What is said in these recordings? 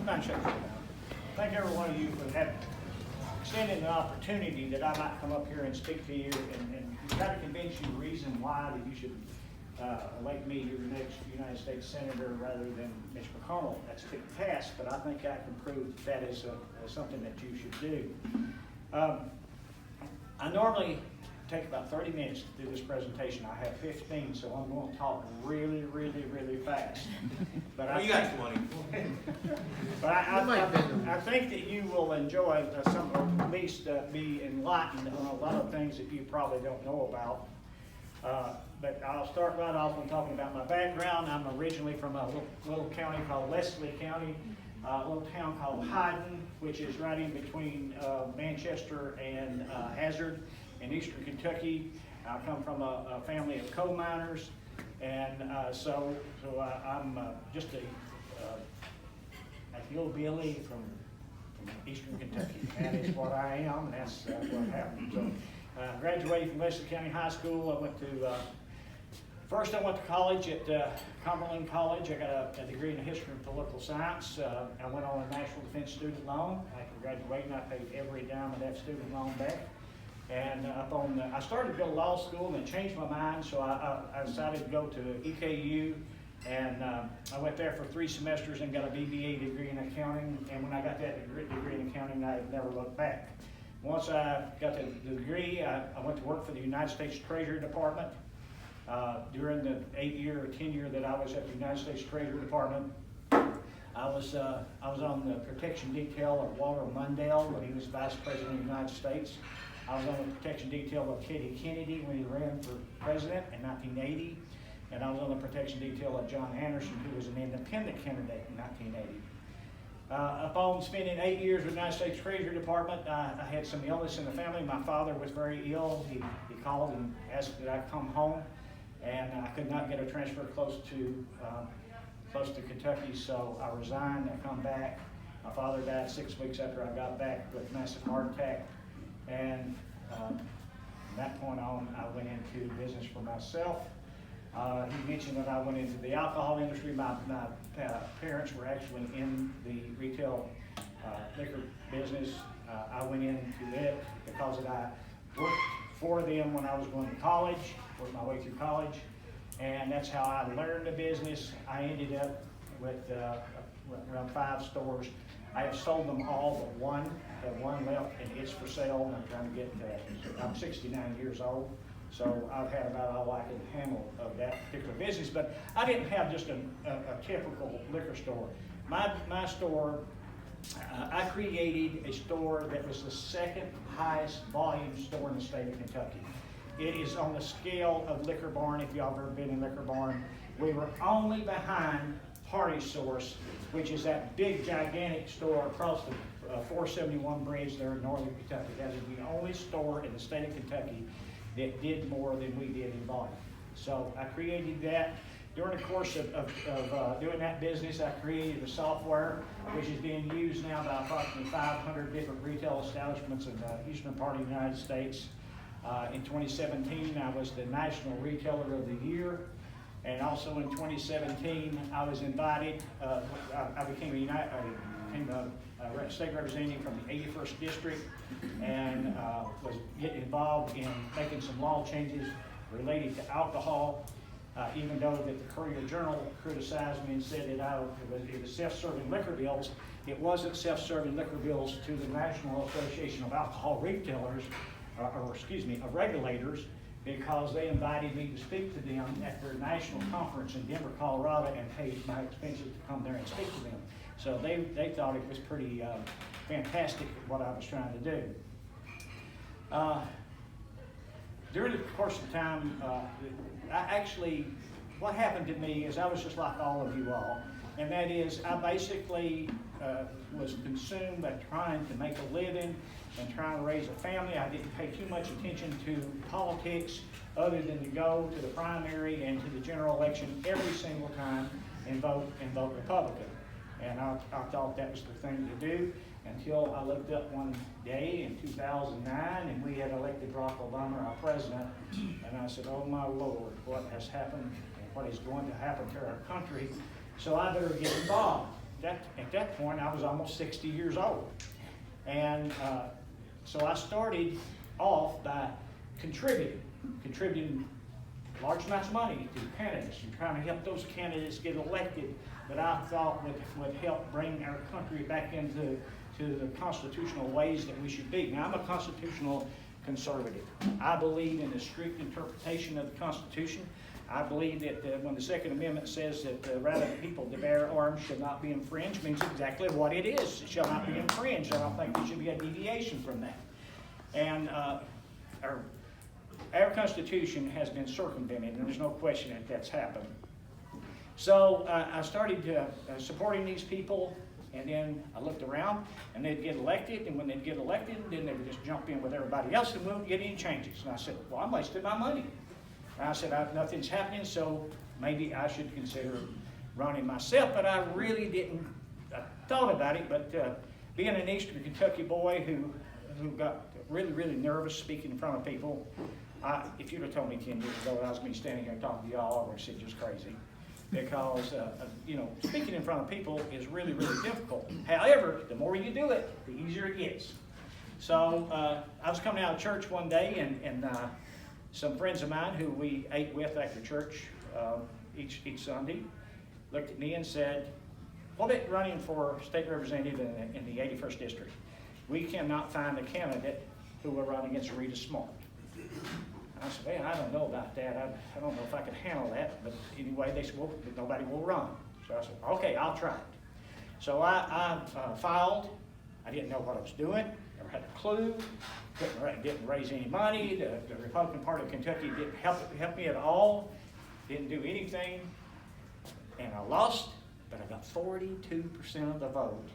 mind shaking your hand. Thank every one of you for extending the opportunity that I might come up here and speak to you and try to convince you the reason why that you should elect me your next United States Senator rather than Mitch McConnell. That's a big task, but I think I can prove that is something that you should do. I normally take about 30 minutes to do this presentation. I have 15, so I'm going to talk really, really, really fast. But well, you got 20. But I think that you will enjoy some, or at least be enlightened on a lot of things that you probably don't know about. But I'll start right off when talking about my background. I'm originally from a little county called Wesley County, a little town called Hyden, which is right in between Manchester and Hazard in eastern Kentucky. I come from a family of coal miners, and so I'm just a hillbilly from eastern Kentucky. That is what I am, and that's what happened. So I graduated from Wesley County High School. I went to first I went to college at Cumberland College. I got a degree in history and political science. I went on a National Defense student loan. After graduating, I paid every dime of that student loan back. And I started to go to law school and it changed my mind, so I decided to go to EKU, and I went there for 3 semesters and got a BBA degree in accounting. And when I got that degree in accounting, I never looked back. Once I got the degree, I went to work for the United States Treasury Department. During the 8-year or 10-year that I was at the United States Treasury Department, I was on the protection detail of Walter Mondale when he was Vice President of the United States. I was on the protection detail of Teddy Kennedy when he ran for president in 1980. And I was on the protection detail of John Anderson, who was an independent candidate in 1980. Upon spending 8 years with the United States Treasury Department, I had some illness in the family. My father was very ill. He called and asked that I come home, and I could not get a transfer close to Kentucky, so I resigned. I come back. My father died 6 weeks after I got back with a massive heart attack, and from that point on, I went into business for myself. He mentioned that I went into the alcohol industry. My parents were actually in the retail liquor business. I went into it because I worked for them when I was going to college, worked my way through college, and that's how I learned the business. I ended up with around 5 stores. I have sold them all but one. I have one left, and it's for sale, and I'm trying to get that. I'm 69 years old. So I've had about all I can handle of that particular business, but I didn't have just a typical liquor store. My store, I created a store that was the 2nd highest volume store in the state of Kentucky. It is on the scale of Liquor Barn, if y'all have ever been in Liquor Barn. We were only behind Party Source, which is that big, gigantic store across the 471 bridge there in northern Kentucky. That is the only store in the state of Kentucky that did more than we did in volume. So I created that. During the course of doing that business, I created a software which is being used now by approximately 500 different retail establishments in the eastern part of the United States. In 2017, I was the National Retailer of the Year. And also in 2017, I was invited, I became a state representative from the 81st District, and was getting involved in making some law changes related to alcohol, even though that the Courier-Journal criticized me and said that it was self-serving liquor bills. It wasn't self-serving liquor bills to the National Association of Alcohol Retailers, of regulators, because they invited me to speak to them at their national conference in Denver, Colorado, and paid my expenses to come there and speak to them. So they thought it was pretty fantastic what I was trying to do. During the course of time, what happened to me is I was just like all of you all, and that is I basically was consumed by trying to make a living and trying to raise a family. I didn't pay too much attention to politics other than to go to the primary and to the general election every single time and vote Republican. And I thought that was the thing to do until I looked up one day in 2009 and we had elected Barack Obama our president. And I said, oh my Lord, what has happened and what is going to happen to our country? So I better get involved. at that point, I was almost 60 years old. And so I started off by contributing large amounts of money to candidates and trying to help those candidates get elected that I thought would help bring our country back into the constitutional ways that we should be. Now, I'm a constitutional conservative. I believe in the strict interpretation of the Constitution. I believe that when the Second Amendment says that the right of the people to bear arms shall not be infringed, means exactly what it is. It shall not be infringed. I don't think there should be a deviation from that. And our Constitution has been circumvented, and there's no question that that's happened. So I started supporting these people, and then I looked around, and they'd get elected, and when they'd get elected, then they would just jump in with everybody else, and we wouldn't get any changes. And I said, well, I'm wasting my money. And I said, nothing's happening, so maybe I should consider running myself. But I really didn't. I thought about it, but being an Eastern Kentucky boy who got really, really nervous speaking in front of people, if you'd have told me 10 years ago that I was going to be standing here talking to y'all, I would have said just crazy. Because, speaking in front of people is really, really difficult. However, the more you do it, the easier it gets. So I was coming out of church one day, and some friends of mine who we ate with after church each Sunday looked at me and said, what about running for state representative in the 81st district? We cannot find a candidate who will run against Rita Smart. I said, well, I don't know about that. I don't know if I could handle that. But anyway, they said, well, nobody will run. So I said, okay, I'll try it. So I filed. I didn't know what I was doing. Never had a clue. Didn't raise any money. The Republican Party of Kentucky didn't help me at all. Didn't do anything. And I lost, but I got 42% of the vote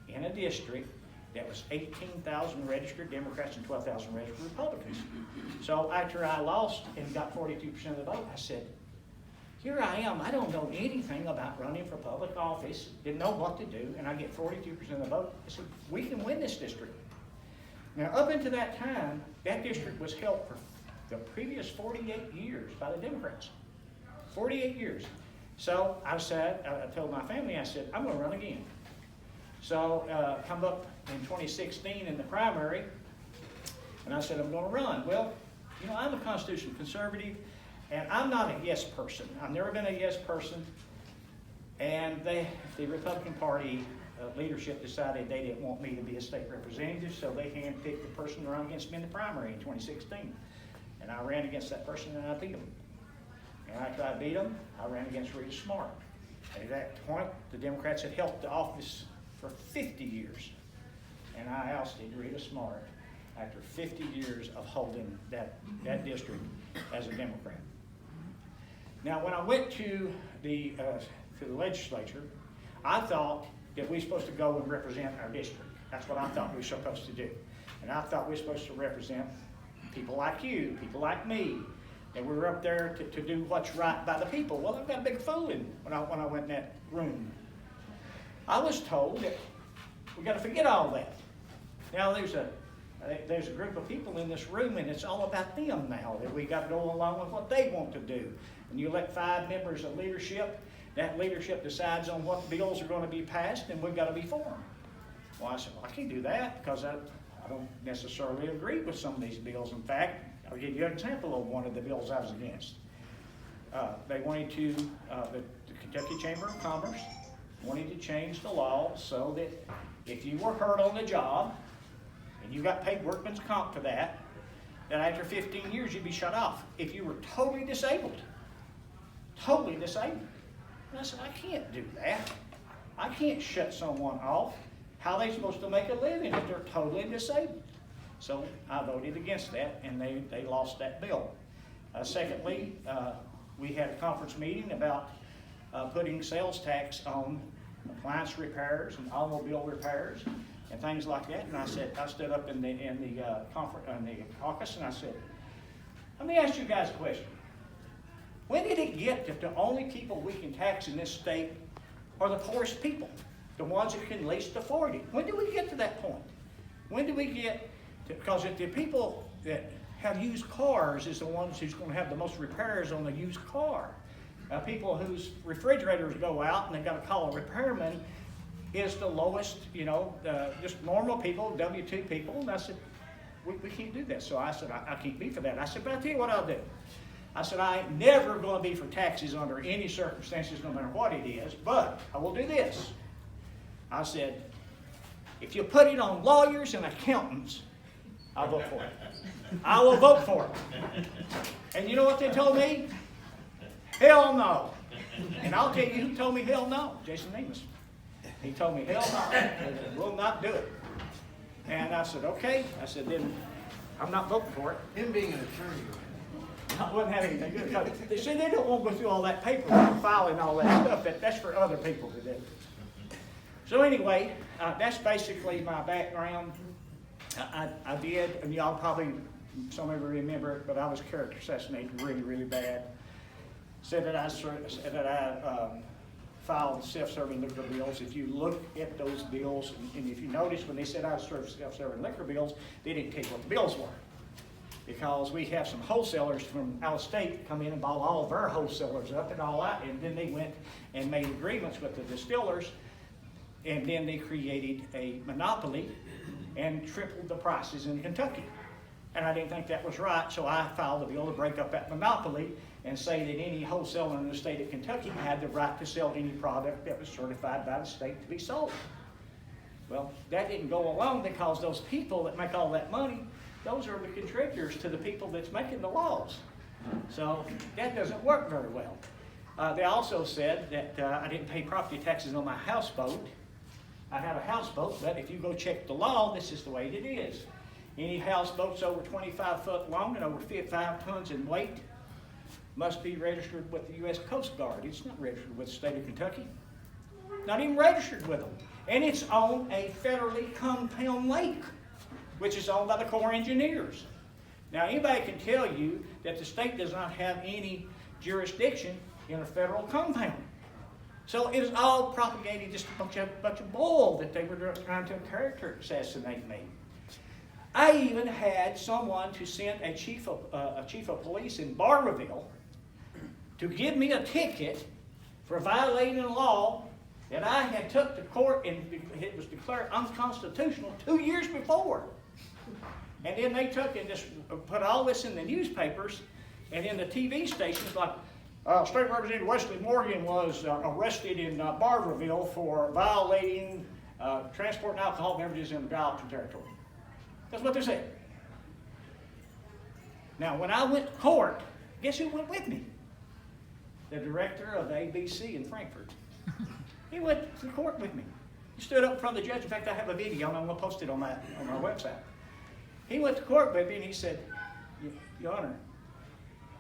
in a district that was 18,000 registered Democrats and 12,000 registered Republicans. So after I lost and got 42% of the vote, I said, here I am. I don't know anything about running for public office. Didn't know what to do, and I get 42% of the vote. I said, we can win this district. Now, up until that time, that district was held for the previous 48 years by the Democrats. 48 years. So I told my family, I said, I'm going to run again. So come up in 2016 in the primary, and I said, I'm going to run. Well, I'm a constitutional conservative, and I'm not a yes person. I've never been a yes person. And the Republican Party leadership decided they didn't want me to be a state representative, so they handpicked the person to run against me in the primary in 2016. And I ran against that person, and I beat him. And after I beat him, I ran against Rita Smart. At that point, the Democrats had held the office for 50 years. And I ousted Rita Smart after 50 years of holding that district as a Democrat. Now, when I went to the legislature, I thought that we were supposed to go and represent our district. That's what I thought we were supposed to do. And I thought we were supposed to represent people like you, people like me, and we were up there to do what's right by the people. Well, I got a big fooling when I went in that room. I was told that we got to forget all that. Now there's a group of people in this room, and it's all about them now. That we got to go along with what they want to do. And you elect 5 members of leadership. That leadership decides on what bills are going to be passed, and we've got to be for them. Well, I said, well, I can't do that because I don't necessarily agree with some of these bills. In fact, I'll give you an example of one of the bills I was against. They wanted to, the Kentucky Chamber of Commerce wanted to change the law so that if you were hurt on the job and you got paid workman's comp for that after 15 years you'd be shut off. If you were totally disabled. And I said, I can't do that. I can't shut someone off. How are they supposed to make a living if they're totally disabled? So I voted against that, and they lost that bill. Secondly, we had a conference meeting about putting sales tax on appliance repairs and automobile repairs and things like that. And I stood up in the caucus, and I said, let me ask you guys a question. When did it get that the only people we can tax in this state are the poorest people, the ones that can least afford it? When did we get to that point? When did we get to, because if the people that have used cars is the ones who's going to have the most repairs on the used car. People whose refrigerators go out and they've got to call a repairman, is the lowest, just normal people, W-2 people. And I said, we can't do that. So I said, I can't be for that. I said, but I'll tell you what I'll do. I said, I ain't never going to be for taxes under any circumstances, no matter what it is, but I will do this. I said, if you put it on lawyers and accountants, I'll vote for it. I will vote for it. And you know what they told me? Hell no. And I'll tell you who told me hell no. Jason Amos. He told me hell no. We'll not do it. And I said, okay. I said, then I'm not voting for it. Him being an attorney. I wouldn't have anything to do with it. They say they don't want to go through all that paperwork, filing all that stuff. That's for other people to do. So anyway, that's basically my background. I did, and y'all probably, some of you remember it, but I was character assassinated really, really bad. Said that I filed self-serving liquor bills. If you look at those bills, and if you notice when they said I served self-serving liquor bills, they didn't tell you what the bills were. Because we have some wholesalers from out of state come in and bought all of our wholesalers up and all that, and then they went and made agreements with the distillers, and then they created a monopoly and tripled the prices in Kentucky. And I didn't think that was right, so I filed a bill to break up that monopoly and say that any wholesaler in the state of Kentucky had the right to sell any product that was certified by the state to be sold. Well, that didn't go along because those people that make all that money, those are the contributors to the people that's making the laws. So that doesn't work very well. They also said that I didn't pay property taxes on my houseboat. I have a houseboat, but if you go check the law, this is the way it is. Any houseboats over 25 foot long and over 5 tons in weight must be registered with the U.S. Coast Guard. It's not registered with the state of Kentucky. Not even registered with them. And it's on a federally compound lake, which is owned by the Corps of Engineers. Now, anybody can tell you that the state does not have any jurisdiction in a federal compound. So it was all propagated, just a bunch of bull that they were trying to character assassinate me. I even had someone to send a chief of police in Barberville to give me a ticket for violating a law that I had took to court and it was declared unconstitutional 2 years before. And then they took and just put all this in the newspapers and in the TV stations, like State Representative Wesley Morgan was arrested in Barberville for violating transporting alcohol beverages in the Gallatin territory. That's what they said. Now, when I went to court, guess who went with me? The director of ABC in Frankfurt. He went to court with me. He stood up in front of the judge. In fact, I have a video, and I'm going to post it on our website. He went to court with me, and he said, Your Honor,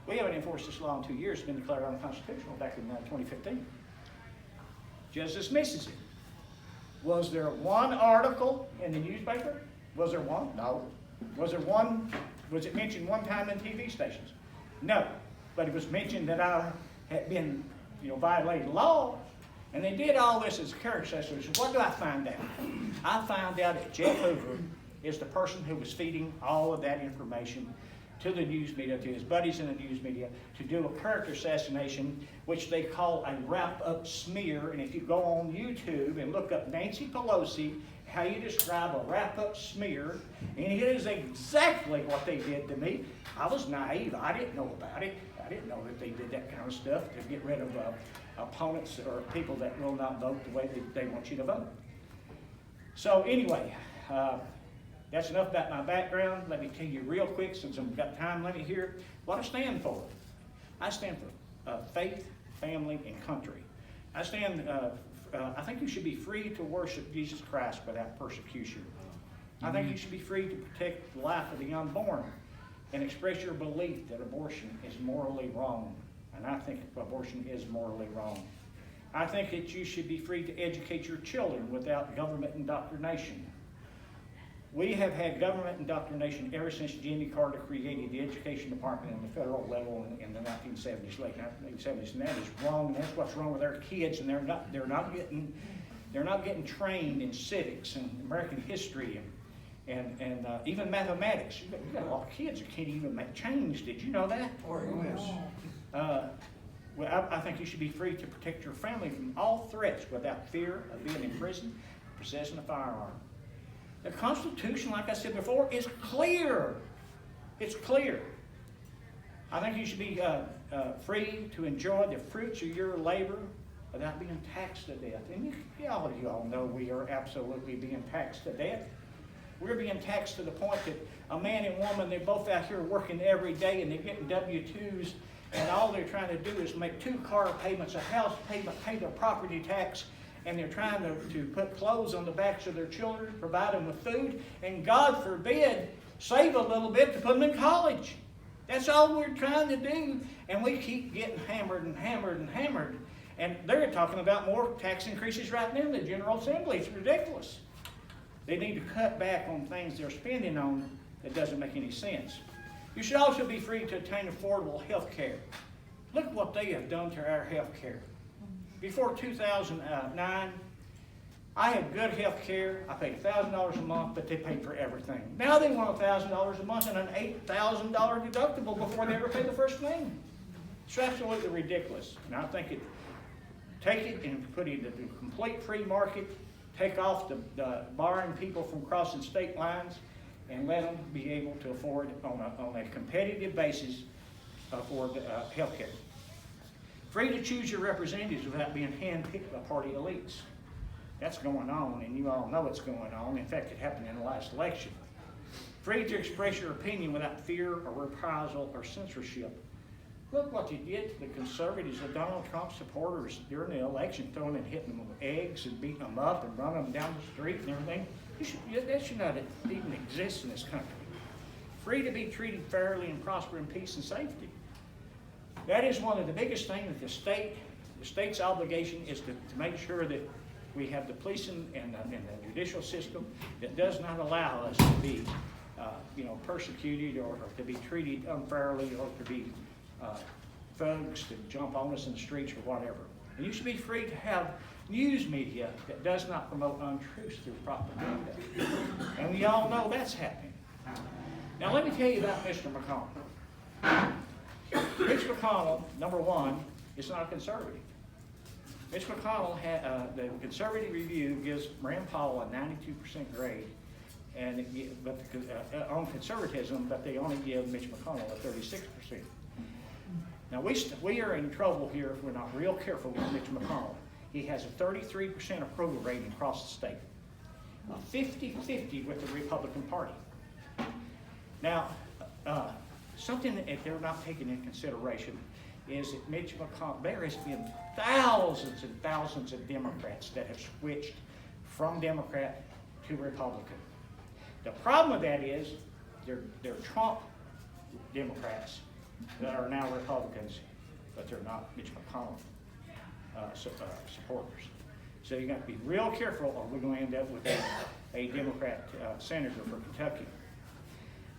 we haven't enforced this law in 2 years. It's been declared unconstitutional back in 2015. Judge dismisses it. Was there one article in the newspaper? Was there one? No. Was it mentioned one time in TV stations? No. But it was mentioned that I had been, violating law, and they did all this as a character assassination. What do I find out? I found out that Jeff Hoover is the person who was feeding all of that information to the news media, to his buddies in the news media, to do a character assassination, which they call a wrap-up smear. And if you go on YouTube and look up Nancy Pelosi, how you describe a wrap-up smear, and it is exactly what they did to me. I was naive. I didn't know about it. I didn't know that they did that kind of stuff to get rid of opponents or people that will not vote the way they want you to vote. So anyway, that's enough about my background. Let me tell you real quick, since I've got time, let me hear what I stand for. I stand for faith, family, and country. I think you should be free to worship Jesus Christ without persecution. I think you should be free to protect the life of the unborn and express your belief that abortion is morally wrong. And I think abortion is morally wrong. I think that you should be free to educate your children without government indoctrination. We have had government indoctrination ever since Jimmy Carter created the education department in the federal level in the 1970s, late 1970s, and that is wrong. And that's what's wrong with our kids, and they're not getting trained in civics and American history and even mathematics. You got a lot of kids that can't even make change. Did you know that? Or yes. Well, I think you should be free to protect your family from all threats without fear of being imprisoned or possessing a firearm. The Constitution, like I said before, is clear. It's clear. I think you should be free to enjoy the fruits of your labor without being taxed to death. And you all know we are absolutely being taxed to death. We're being taxed to the point that a man and woman, they're both out here working every day and they're getting W-2s, and all they're trying to do is make 2 car payments, a house payment, pay their property tax, and they're trying to put clothes on the backs of their children, provide them with food, and God forbid, save a little bit to put them in college. That's all we're trying to do, and we keep getting hammered and hammered and hammered. And they're talking about more tax increases right now in the General Assembly. It's ridiculous. They need to cut back on things they're spending on that doesn't make any sense. You should also be free to obtain affordable health care. Look what they have done to our health care. Before 2009, I had good health care. I paid $1,000 a month, but they paid for everything. Now they want $1,000 a month and an $8,000 deductible before they ever pay the first thing. It's absolutely ridiculous. And I think take it and put it into the complete free market, take off the barring people from crossing state lines, and let them be able to afford on a competitive basis afford health care. Free to choose your representatives without being handpicked by party elites. That's going on, and you all know it's going on. In fact, it happened in the last election. Free to express your opinion without fear or reprisal or censorship. Look what you did to the conservatives, the Donald Trump supporters during the election, throwing and hitting them with eggs and beating them up and running them down the street and everything. That should not even exist in this country. Free to be treated fairly and prosper in peace and safety. That is one of the biggest things that the state's obligation is to make sure that we have the policing and the judicial system that does not allow us to be persecuted or to be treated unfairly or to be thugs to jump on us in the streets or whatever. And you should be free to have news media that does not promote untruths through propaganda. And we all know that's happening. Now let me tell you about Mr. McConnell. Mitch McConnell, number one, is not a conservative. Mitch McConnell, the Conservative Review gives Rand Paul a 92% grade on conservatism, but they only give Mitch McConnell a 36%. Now we are in trouble here if we're not real careful with Mitch McConnell. He has a 33% approval rating across the state, a 50-50 with the Republican Party. Now, something that they're not taking into consideration is that Mitch McConnell, there has been thousands and thousands of Democrats that have switched from Democrat to Republican. The problem with that is they're Trump Democrats that are now Republicans, but they're not Mitch McConnell supporters. So you got to be real careful or we're going to end up with a Democrat senator for Kentucky.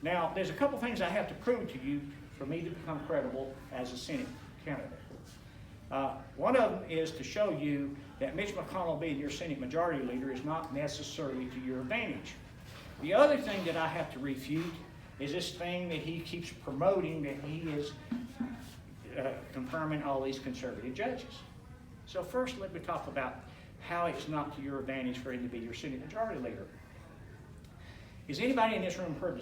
Now, there's a couple things I have to prove to you for me to become credible as a Senate candidate. One of them is to show you that Mitch McConnell being your Senate Majority Leader is not necessarily to your advantage. The other thing that I have to refute is this thing that he keeps promoting, that he is confirming all these conservative judges. So first, let me talk about how it's not to your advantage for him to be your Senate Majority Leader. Has anybody in this room heard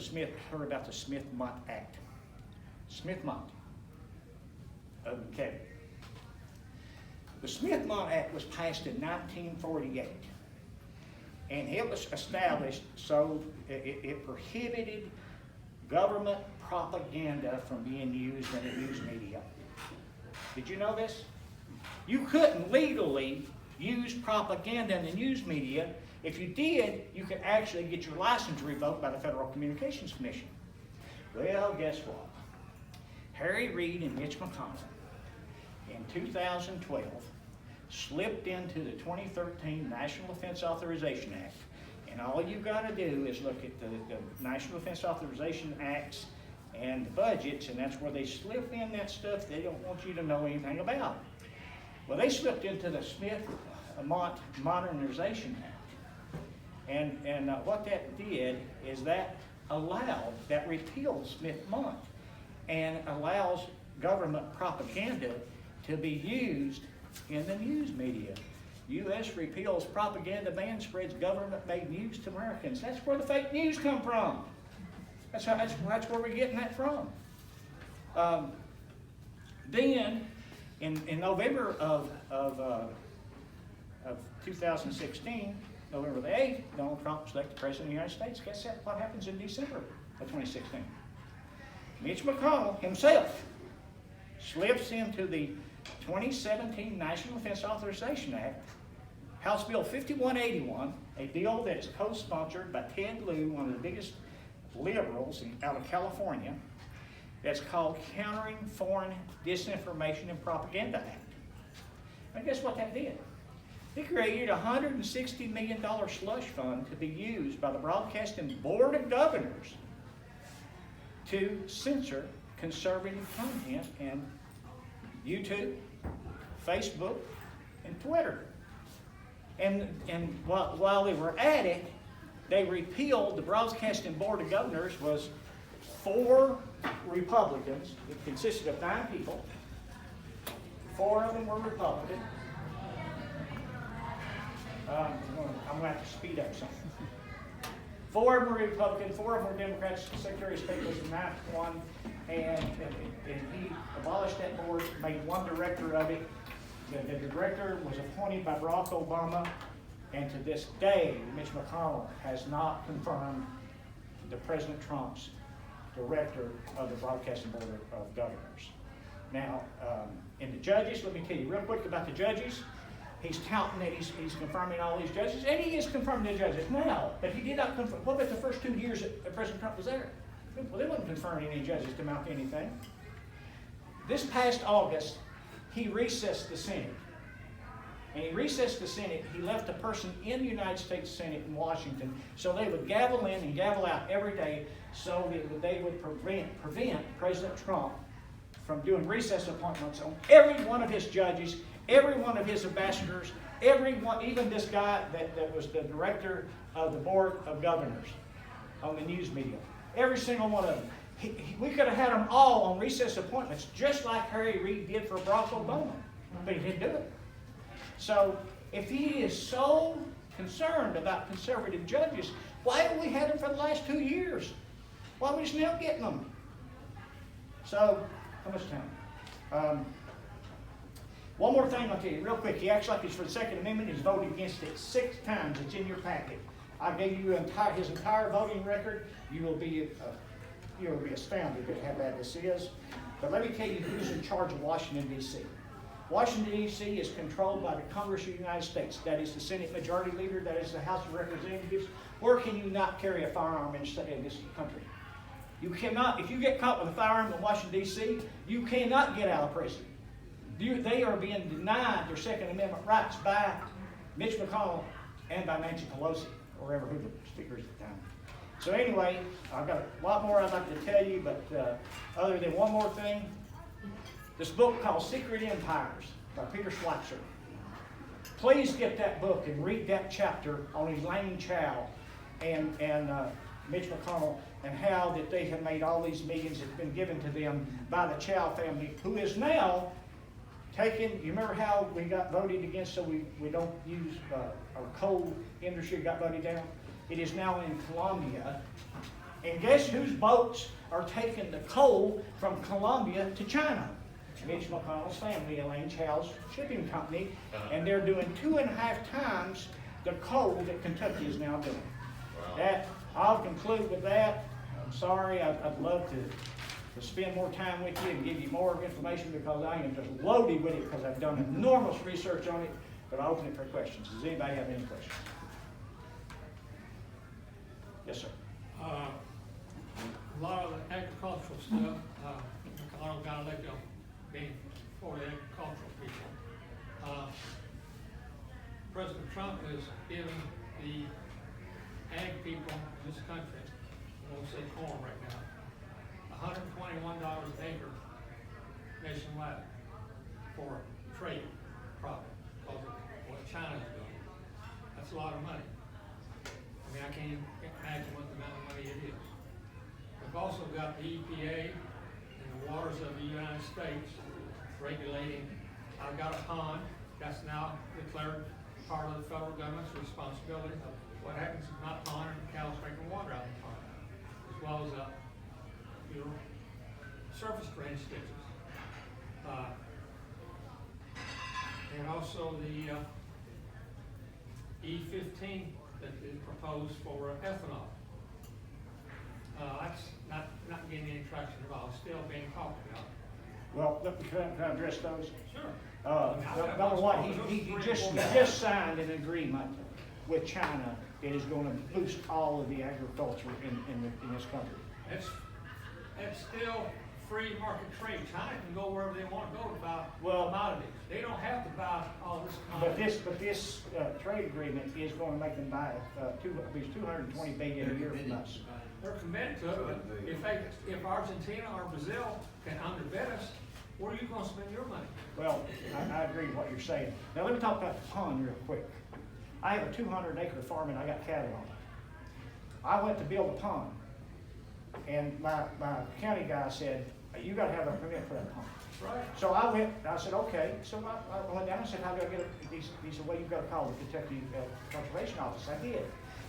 about the Smith-Mont Act? Smith-Mont. Okay. The Smith-Mont Act was passed in 1948, and it was established so it prohibited government propaganda from being used in the news media. Did you know this? You couldn't legally use propaganda in the news media. If you did, you could actually get your license revoked by the Federal Communications Commission. Well, guess what? Harry Reid and Mitch McConnell in 2012 slipped into the 2013 National Defense Authorization Act. And all you got to do is look at the National Defense Authorization Acts and the budgets, and that's where they slip in that stuff they don't want you to know anything about. Well, they slipped into the Smith-Mont Modernization Act. And what that did is that repealed Smith-Mont and allows government propaganda to be used in the news media. U.S. repeals propaganda ban, spreads government-made news to Americans. That's where the fake news come from. That's where we're getting that from. Then, in November of 2016, November the 8th, Donald Trump was elected President of the United States. Guess what happens in December of 2016? Mitch McConnell himself slips into the 2017 National Defense Authorization Act, House Bill 5181, a bill that's co-sponsored by Ted Lieu, one of the biggest liberals out of California, that's called Countering Foreign Disinformation and Propaganda Act. And guess what that did? It created a $160 million slush fund to be used by the Broadcasting Board of Governors to censor conservative content in YouTube, Facebook, and Twitter. And while they were at it, they repealed, the Broadcasting Board of Governors was 4 Republicans. It consisted of 9 people. 4 of them were Republican. I'm going to have to speed up something. 4 of them were Republican, 4 of them were Democrats. Secretary of State was the 9th one, and he abolished that board, made 1 director of it. The director was appointed by Barack Obama, and to this day, Mitch McConnell has not confirmed the President Trump's director of the Broadcasting Board of Governors. Now, in the judges, let me tell you real quick about the judges. He's touting that he's confirming all these judges, and he is confirming the judges now, but he did not confirm. What about the first 2 years that President Trump was there? Well, they wasn't confirming any judges to mount anything. This past August, he recessed the Senate. And he recessed the Senate. He left a person in the United States Senate in Washington so they would gavel in and gavel out every day so that they would prevent President Trump from doing recess appointments on every one of his judges, every one of his ambassadors, everyone, even this guy that was the director of the Board of Governors on the news media. Every single one of them. We could have had them all on recess appointments, just like Harry Reid did for Barack Obama, but he didn't do it. So, if he is so concerned about conservative judges, why haven't we had them for the last 2 years? Why are we still getting them? So, how much time? One more thing I'll tell you real quick. He acts like he's for the Second Amendment. He's voted against it 6 times. It's in your packet. I gave you his entire voting record. You will be astounded at how bad this is. But let me tell you who's in charge of Washington, D.C. Washington, D.C. is controlled by the Congress of the United States. That is the Senate Majority Leader. That is the House of Representatives. Where can you not carry a firearm in this country? You cannot. If you get caught with a firearm in Washington, D.C., you cannot get out of prison. They are being denied their Second Amendment rights by Mitch McConnell and by Nancy Pelosi, or whoever the speakers at the time. So anyway, I've got a lot more I'd like to tell you, but other than one more thing, this book called Secret Empires by Peter Schweitzer. Please get that book and read that chapter on Elaine Chao and Mitch McConnell and how that they have made all these millions that have been given to them by the Chao family, who is now taken. You remember how we got voted against so we don't use our coal industry got voted down? It is now in Colombia. And guess whose boats are taking the coal from Colombia to China? Mitch McConnell's family, Elaine Chao's shipping company, and they're doing 2.5 times the coal that Kentucky is now doing. Wow. I'll conclude with that. I'm sorry, I'd love to spend more time with you and give you more information because I am just loaded with it because I've done enormous research on it, but I'll open it for questions. Does anybody have any questions? Yes, sir. A lot of the agricultural stuff, McConnell got elected on being for the agricultural people. President Trump is giving the ag people in this country, we'll say corn right now, $121 an acre nationwide for trade profit because of what China's doing. That's a lot of money. I mean, I can't imagine what the amount of money it is. We've also got the EPA in the waters of the United States regulating I've got a pond that's now declared part of the federal government's responsibility. What happens if not pond and cows drinking water out of the pond, as well as surface drainage ditches. And also the E15 that is proposed for ethanol. That's not getting any traction at all, still being talked about. Well, can I address those? Sure. Number one, he just signed an agreement with China that is going to boost all of the agriculture in this country. It's still free market trade. China can go wherever they want to go to buy commodities. They don't have to buy all this commodity. But this trade agreement is going to make them buy these $220 billion a year from us. They're committed to it, but if Argentina or Brazil can underbid us, where are you going to spend your money? Well, I agree with what you're saying. Now let me talk about the pond real quick. I have a 200-acre farm and I got cattle on it. I went to build a pond, and my county guy said, you got to have a permit for that pond. Right. So I went, I said, okay. So I went down and said, how do I get these? He said, well, you've got to call the Kentucky Conservation Office. I did.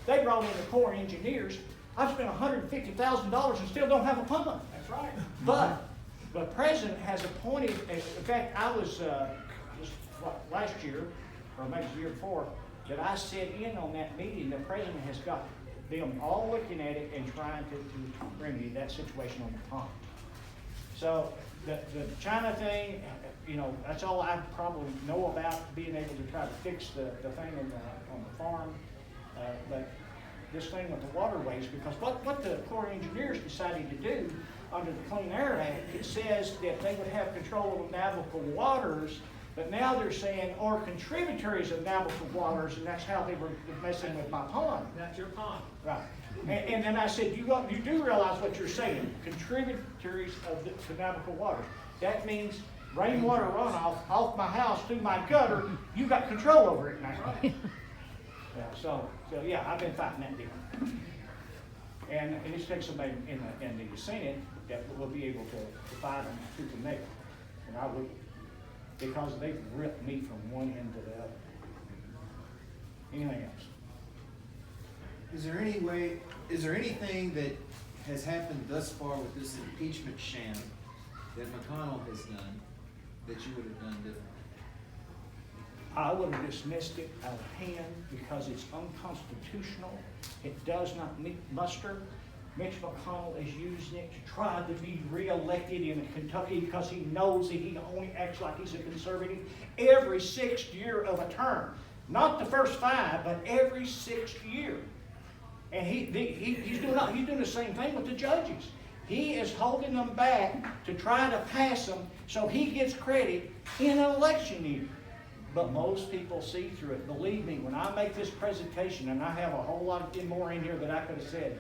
They brought in the Corps of Engineers. I've spent $150,000 and still don't have a pond. That's right. But the president has appointed, in fact, I was last year, or maybe the year before, that I sat in on that meeting. The president has got them all looking at it and trying to remedy that situation on the pond. So the China thing, that's all I probably know about, being able to try to fix the thing on the farm. But this thing with the waterways, because what the Corps of Engineers decided to do under the Clean Air Act, it says that they would have control of navigable waters, but now they're saying, or contributaries of navigable waters, and that's how they were messing with my pond. That's your pond. Right. And then I said, you do realize what you're saying, contributaries of the navigable waters. That means rainwater runoff off my house through my gutter, you got control over it now. Right. Yeah, so yeah, I've been fighting that deal. And it takes somebody in the Senate that will be able to fight them tooth and nail. And I would, because they've ripped me from one end to the other. Anything else? Is there anything that has happened thus far with this impeachment sham that McConnell has done that you would have done differently? I would have dismissed it out of hand because it's unconstitutional. It does not meet muster. Mitch McConnell is using it to try to be reelected in Kentucky because he knows that he only acts like he's a conservative every 6th year of a term. Not the first 5, but every 6th year. And he's doing the same thing with the judges. He is holding them back to try to pass them so he gets credit in an election year. But most people see through it. Believe me, when I make this presentation, and I have a whole lot more in here that I could have said.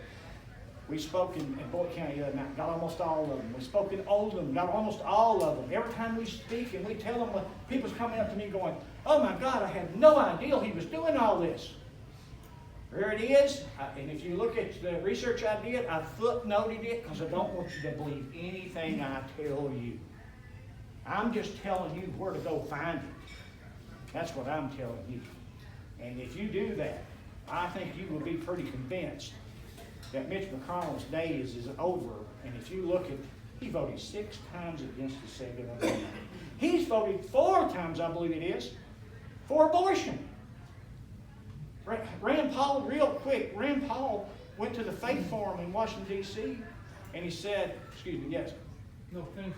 We spoke in Boyd County the other night, got almost all of them. We spoke in Oldham, got almost all of them. Every time we speak and we tell them, people's coming up to me going, oh my God, I had no idea he was doing all this. There it is. And if you look at the research I did, I footnoted it because I don't want you to believe anything I tell you. I'm just telling you where to go find it. That's what I'm telling you. And if you do that, I think you will be pretty convinced that Mitch McConnell's days is over. And if you look at, he voted 6 times against the Second Amendment. He's voted 4 times, I believe it is, for abortion. Rand Paul, real quick, Rand Paul went to the Faith Forum in Washington, D.C., and he said, excuse me, yes. No, finish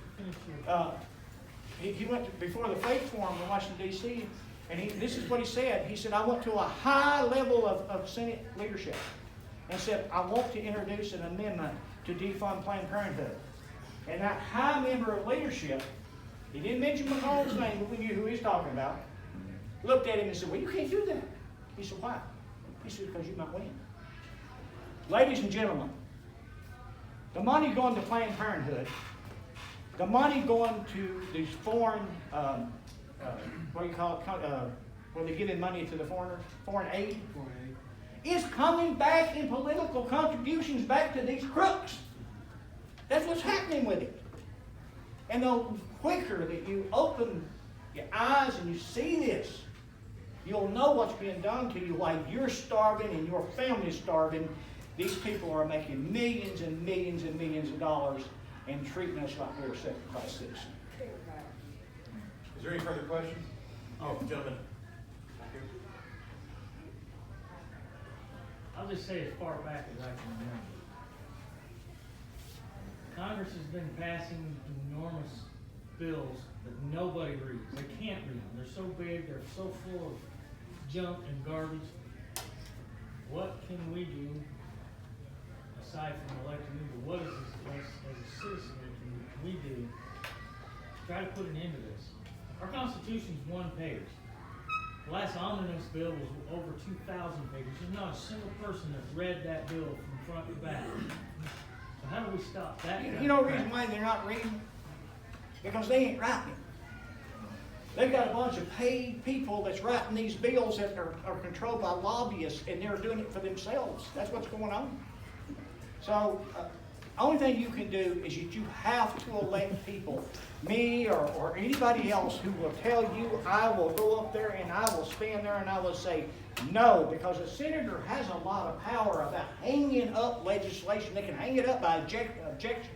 He went before the Faith Forum in Washington, D.C., and this is what he said. He said, I went to a high level of Senate leadership and said, I want to introduce an amendment to defund Planned Parenthood. And that high member of leadership, he didn't mention McConnell's name, but we knew who he was talking about, looked at him and said, well, you can't do that. He said, why? He said, because you might win. Ladies and gentlemen, the money going to Planned Parenthood, the money going to these foreign, what do you call it, where they give in money to the foreigners, foreign aid, is coming back in political contributions back to these crooks. That's what's happening with it. And the quicker that you open your eyes and you see this, you'll know what's being done to you while you're starving and your family's starving. These people are making millions and millions and millions of dollars and treating us like we're second-class citizens. Is there any further questions? Oh, gentlemen. I'll just say as far back as I can remember. Congress has been passing enormous bills that nobody reads. They can't read them. They're so big, they're so full of junk and garbage. What can we do, aside from electing people, what is this, as a citizen, can we do to try to put an end to this? Our Constitution's one page. The last omnibus bill was over 2,000 pages. There's not a single person that's read that bill from front to back. So how do we stop that? You know the reason why they're not reading? Because they ain't writing it. They've got a bunch of paid people that's writing these bills that are controlled by lobbyists, and they're doing it for themselves. That's what's going on. So, only thing you can do is you have to elect people, me or anybody else, who will tell you, I will go up there and I will stand there and I will say no, because a senator has a lot of power about hanging up legislation. They can hang it up by objection.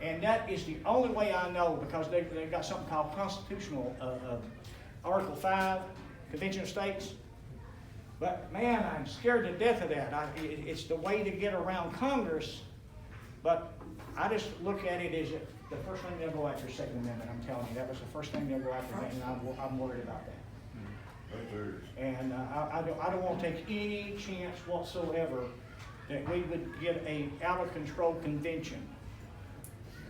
And that is the only way I know, because they've got something called constitutional, Article 5, Convention of States. But man, I'm scared to death of that. It's the way to get around Congress. But I just look at it as the first thing they'll go after is Second Amendment. I'm telling you, that was the first thing they'll go after, and I'm worried about that. And I don't want to take any chance whatsoever that we would get a out of control convention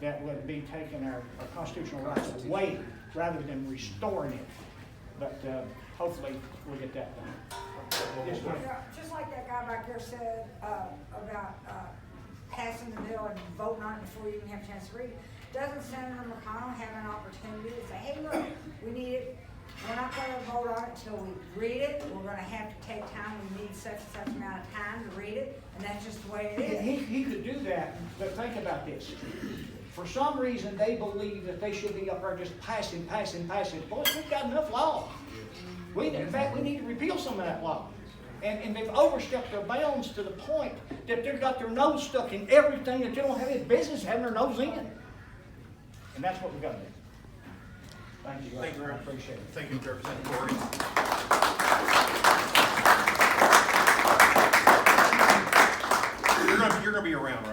that would be taking our constitutional rights away rather than restoring it. But hopefully we'll get that done. Yes, ma'am. Yeah, just like that guy back there said about passing the bill and voting on it before you even have a chance to read it. Doesn't Senator McConnell have an opportunity to say, hey, look, we need it. We're not going to vote on it until we read it. We're going to have to take time. We need such and such amount of time to read it, and that's just the way it is. He could do that, but think about this. For some reason, they believe that they should be up there just passing. Boys, we've got enough law. In fact, we need to repeal some of that law. And they've overstepped their bounds to the point that they've got their nose stuck in everything that they don't have any business having their nose in. And that's what we've got to do. Thank you. Thank you, I appreciate it. Thank you, Representative Corey. You're going to be around, right?